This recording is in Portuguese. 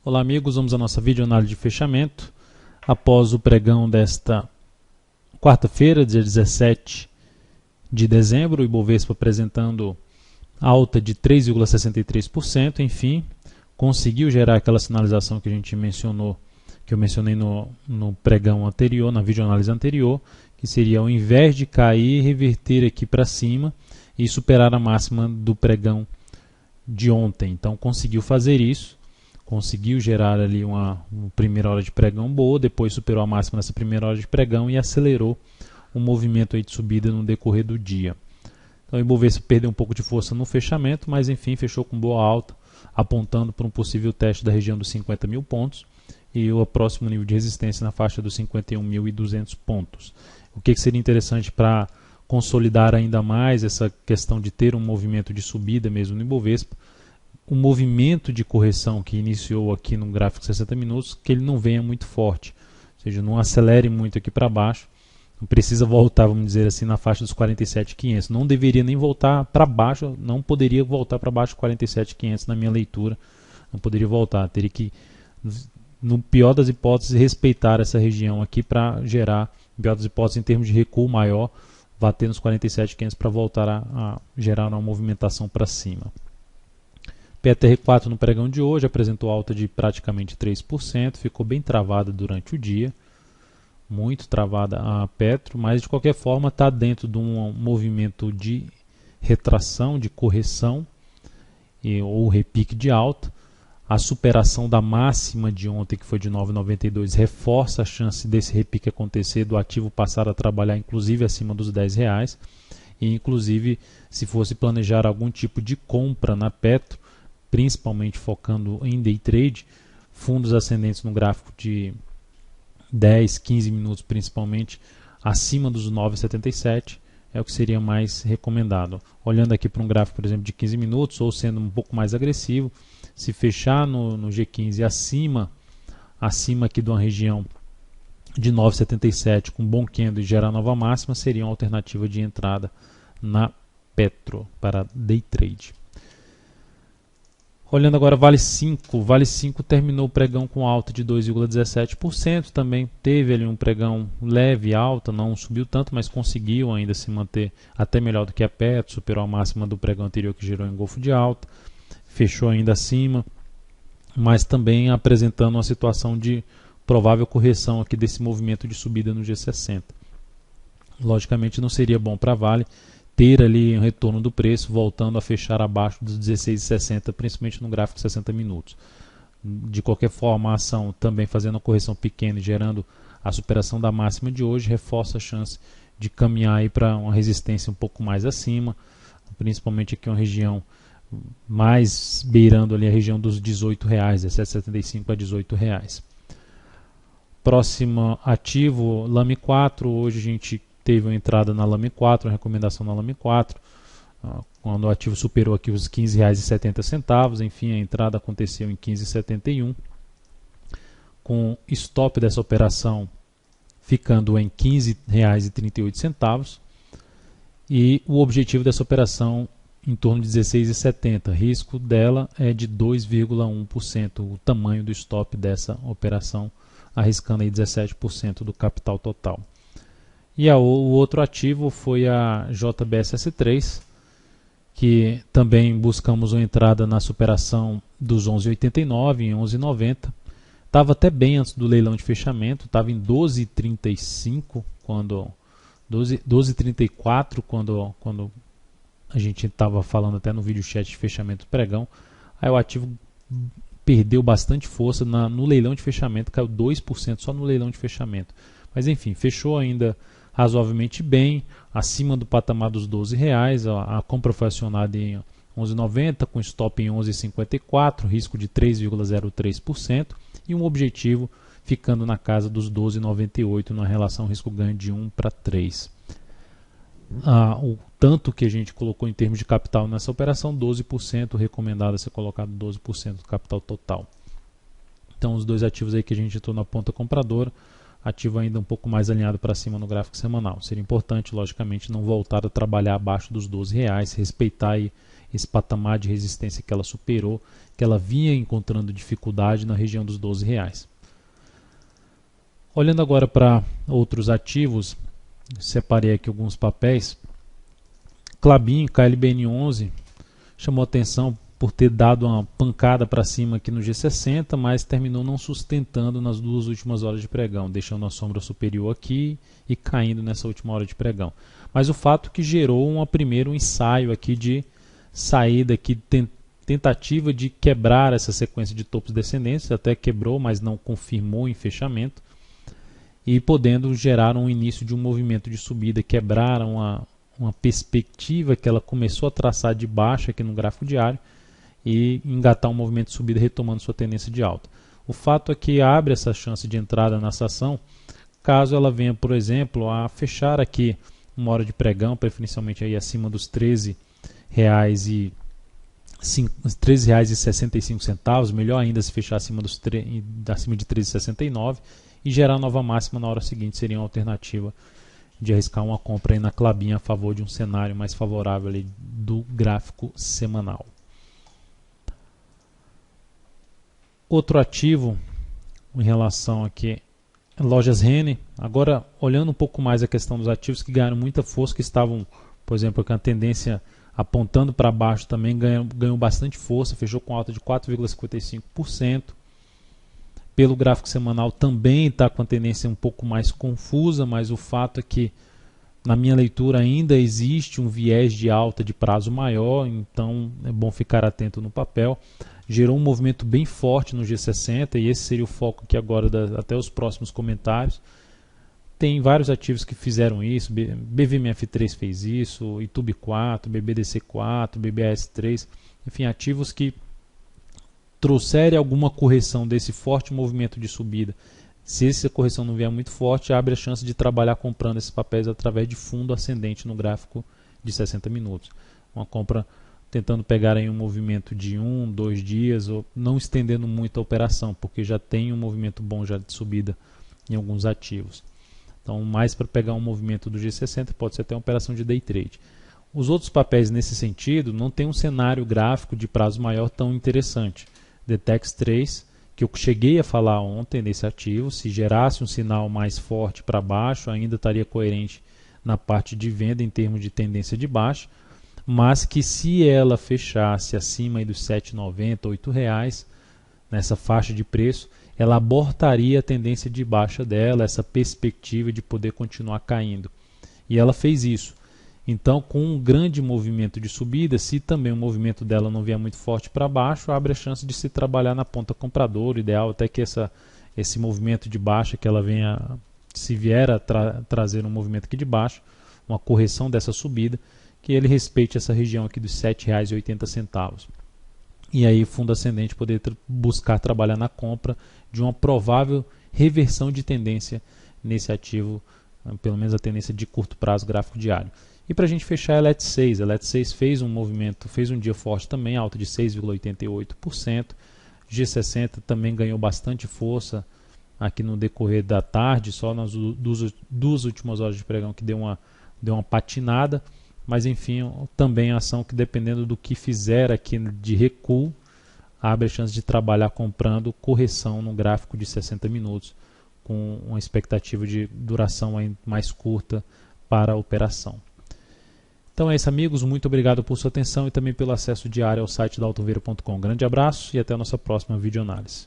Olá amigos, vamos à nossa videoanálise de fechamento após o pregão desta quarta-feira, dia 17 de dezembro, o Ibovespa apresentando alta de 3,63%, enfim, conseguiu gerar aquela sinalização que a gente mencionou, que eu mencionei no pregão anterior, na videoanálise anterior, que seria ao invés de cair, reverter aqui para cima e superar a máxima do pregão de ontem. Então conseguiu fazer isso. Conseguiu gerar ali uma primeira hora de pregão boa, depois superou a máxima nessa primeira hora de pregão e acelerou o movimento aí de subida no decorrer do dia. Então o Ibovespa perdeu um pouco de força no fechamento, mas enfim fechou com boa alta, apontando para um possível teste da região dos 50 mil pontos e o próximo nível de resistência na faixa dos 51.200 pontos. O que seria interessante para consolidar ainda mais essa questão de ter um movimento de subida mesmo no Ibovespa, o movimento de correção que iniciou aqui no gráfico de 60 minutos, que ele não venha muito forte, ou seja, não acelere muito aqui para baixo, não precisa voltar, vamos dizer assim, na faixa dos 47.500, não deveria nem voltar para baixo, não poderia voltar para baixo de 47.500 na minha leitura, não poderia voltar, teria que, no pior das hipóteses, respeitar essa região aqui para gerar, no pior das hipóteses, em termos de recuo maior, bater nos 47.500 para voltar a gerar uma movimentação para cima. PTR4 no pregão de hoje apresentou alta de praticamente 3%, ficou bem travada durante o dia, muito travada a Petro, mas de qualquer forma está dentro de um movimento de retração, de correção ou repique de alta. A superação da máxima de ontem, que foi de 9,92, reforça a chance desse repique acontecer, do ativo passar a trabalhar inclusive acima dos R$10, e inclusive se fosse planejar algum tipo de compra na Petro, principalmente focando em day trade, fundos ascendentes no gráfico de 10, 15 minutos principalmente, acima dos 9,77 é o que seria mais recomendado. Olhando aqui para um gráfico, por exemplo, de 15 minutos, ou sendo um pouco mais agressivo, se fechar no G15 acima aqui de uma região de 9,77 com bom candle e gerar nova máxima, seria uma alternativa de entrada na Petro para day trade. Olhando agora Vale 5, Vale 5 terminou o pregão com alta de 2,17%, também teve ali um pregão leve alta, não subiu tanto, mas conseguiu ainda se manter até melhor do que a Petro, superou a máxima do pregão anterior que gerou engolfo de alta, fechou ainda acima, mas também apresentando uma situação de provável correção aqui desse movimento de subida no G60. Logicamente não seria bom para a Vale ter ali um retorno do preço, voltando a fechar abaixo dos 16,60, principalmente no gráfico de 60 minutos. De qualquer forma, a ação também fazendo uma correção pequena e gerando a superação da máxima de hoje, reforça a chance de caminhar para uma resistência um pouco mais acima, principalmente aqui uma região mais beirando ali a região dos R$18, 17,75 a R$18. Próximo ativo, Lame 4, hoje a gente teve uma entrada na Lame 4, uma recomendação na Lame 4, quando o ativo superou aqui os R$ 15,70, enfim, a entrada aconteceu em 15,71, com stop dessa operação ficando em R$ 15,38, e o objetivo dessa operação em torno de 16,70, risco dela é de 2,1%, o tamanho do stop dessa operação, arriscando aí 17% do capital total. E o outro ativo foi a JBSS3, que também buscamos uma entrada na superação dos 11,89 em 11,90. Estava até bem antes do leilão de fechamento, estava em 12,35 12,34 quando a gente estava falando até no vídeo chat de fechamento do pregão. Aí o ativo perdeu bastante força no leilão de fechamento, caiu 2% só no leilão de fechamento. Mas enfim, fechou ainda razoavelmente bem, acima do patamar dos R$12. A compra foi acionada em 11,90, com stop em 11,54, risco de 3,03% e um objetivo ficando na casa dos 12,98 na relação risco-ganho de 1 para 3. O tanto que a gente colocou em termos de capital nessa operação, 12%, recomendado a ser colocado 12% do capital total. Então os dois ativos aí que a gente entrou na ponta compradora, ativo ainda um pouco mais alinhado para cima no gráfico semanal. Seria importante, logicamente, não voltar a trabalhar abaixo dos R$12, respeitar aí esse patamar de resistência que ela superou, que ela vinha encontrando dificuldade na região dos R$12. Olhando agora para outros ativos, separei aqui alguns papéis. Klabin, KLBN11, chamou atenção por ter dado uma pancada para cima aqui no G60, mas terminou não sustentando nas duas últimas horas de pregão, deixando a sombra superior aqui e caindo nessa última hora de pregão. Mas o fato que gerou primeiro ensaio aqui de saída, aqui, tentativa de quebrar essa sequência de topos descendentes, até quebrou, mas não confirmou em fechamento, e podendo gerar um início de um movimento de subida, quebrar uma perspectiva que ela começou a traçar de baixa aqui no gráfico diário e engatar um movimento de subida retomando sua tendência de alta. O fato é que abre essa chance de entrada nessa ação, caso ela venha, por exemplo, a fechar aqui uma hora de pregão, preferencialmente aí acima dos R$13,65, melhor ainda se fechar acima de R$13,69 e gerar nova máxima na hora seguinte, seria uma alternativa de arriscar uma compra aí na Klabin a favor de um cenário mais favorável ali do gráfico semanal. Outro ativo em relação aqui, lojas Renner, agora olhando um pouco mais a questão dos ativos que ganharam muita força, que estavam, por exemplo, com a tendência apontando para baixo também, ganhou bastante força, fechou com alta de 4,55%. Pelo gráfico semanal também está com a tendência um pouco mais confusa, mas o fato é que, na minha leitura, ainda existe um viés de alta de prazo maior, então é bom ficar atento no papel. Gerou um movimento bem forte no G60 e esse seria o foco aqui agora até os próximos comentários. Tem vários ativos que fizeram isso, BVMF3 fez isso, Itube 4, BBDC 4, BBAS3, enfim, ativos que trouxerem alguma correção desse forte movimento de subida. Se essa correção não vier muito forte, abre a chance de trabalhar comprando esses papéis através de fundo ascendente no gráfico de 60 minutos. Uma compra tentando pegar aí um movimento de 1, 2 dias, ou não estendendo muito a operação, porque já tem um movimento bom já de subida em alguns ativos. Então, mais para pegar um movimento do G60, pode ser até uma operação de day trade. Os outros papéis nesse sentido não tem um cenário gráfico de prazo maior tão interessante. Detex 3, que eu cheguei a falar ontem nesse ativo, se gerasse um sinal mais forte para baixo, ainda estaria coerente na parte de venda em termos de tendência de baixa, mas que se ela fechasse acima aí dos R$ 7,90, R$ 8,00, nessa faixa de preço, ela abortaria a tendência de baixa dela, essa perspectiva de poder continuar caindo. E ela fez isso. Então, com um grande movimento de subida, se também o movimento dela não vier muito forte para baixo, abre a chance de se trabalhar na ponta compradora. O ideal até que esse movimento de baixa, que ela venha, se vier a trazer um movimento aqui de baixo, uma correção dessa subida, que ele respeite essa região aqui dos R$ 7,80. E aí, fundo ascendente poder buscar trabalhar na compra de uma provável reversão de tendência nesse ativo, pelo menos a tendência de curto prazo gráfico diário. E para a gente fechar a LET6, a LET6 fez um movimento, fez um dia forte também, alta de 6,88%. G60 também ganhou bastante força aqui no decorrer da tarde, só nas duas últimas horas de pregão que deu uma patinada. Mas enfim, também a ação que, dependendo do que fizer aqui de recuo, abre a chance de trabalhar comprando correção no gráfico de 60 minutos, com uma expectativa de duração aí mais curta para a operação. Então é isso, amigos, muito obrigado por sua atenção e também pelo acesso diário ao site da Altoveiro.com. Grande abraço e até a nossa próxima videoanálise.